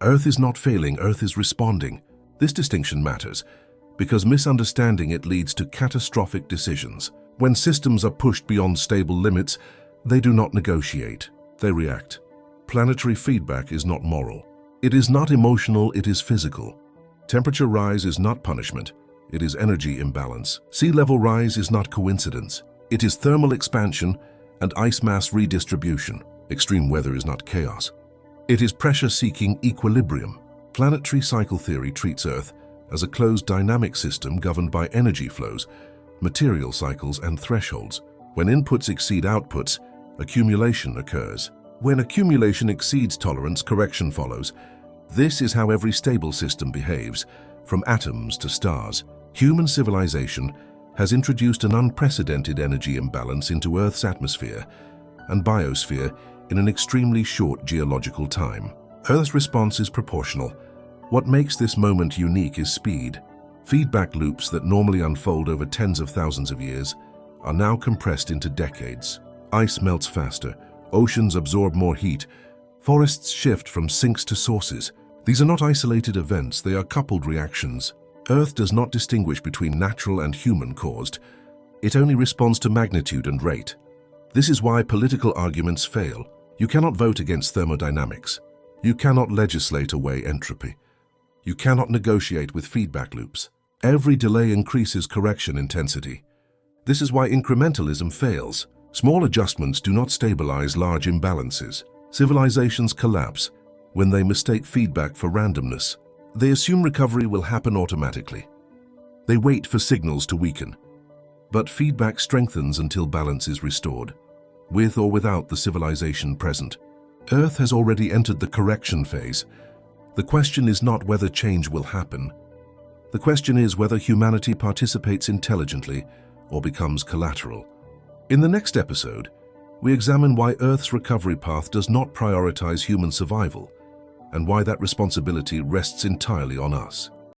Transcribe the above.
Earth is not failing, Earth is responding. This distinction matters because misunderstanding it leads to catastrophic decisions. When systems are pushed beyond stable limits, they do not negotiate, they react. Planetary feedback is not moral. It is not emotional, it is physical. Temperature rise is not punishment, it is energy imbalance. Sea level rise is not coincidence, it is thermal expansion and ice mass redistribution. Extreme weather is not chaos. It is pressure-seeking equilibrium. Planetary cycle theory treats Earth as a closed dynamic system governed by energy flows, material cycles, and thresholds. When inputs exceed outputs, accumulation occurs. When accumulation exceeds tolerance, correction follows. This is how every stable system behaves, from atoms to stars. Human civilization has introduced an unprecedented energy imbalance into Earth's atmosphere and biosphere in an extremely short geological time. Earth's response is proportional. What makes this moment unique is speed. Feedback loops that normally unfold over tens of thousands of years are now compressed into decades. Ice melts faster, oceans absorb more heat, forests shift from sinks to sources. These are not isolated events, they are coupled reactions. Earth does not distinguish between natural and human-caused. It only responds to magnitude and rate. This is why political arguments fail. You cannot vote against thermodynamics. You cannot legislate away entropy. You cannot negotiate with feedback loops. Every delay increases correction intensity. This is why incrementalism fails. Small adjustments do not stabilize large imbalances. Civilizations collapse when they mistake feedback for randomness. They assume recovery will happen automatically. They wait for signals to weaken. But feedback strengthens until balance is restored, with or without the civilization present. Earth has already entered the correction phase. The question is not whether change will happen. The question is whether humanity participates intelligently or becomes collateral. In the next episode, we examine why Earth's recovery path does not prioritize human survival and why that responsibility rests entirely on us.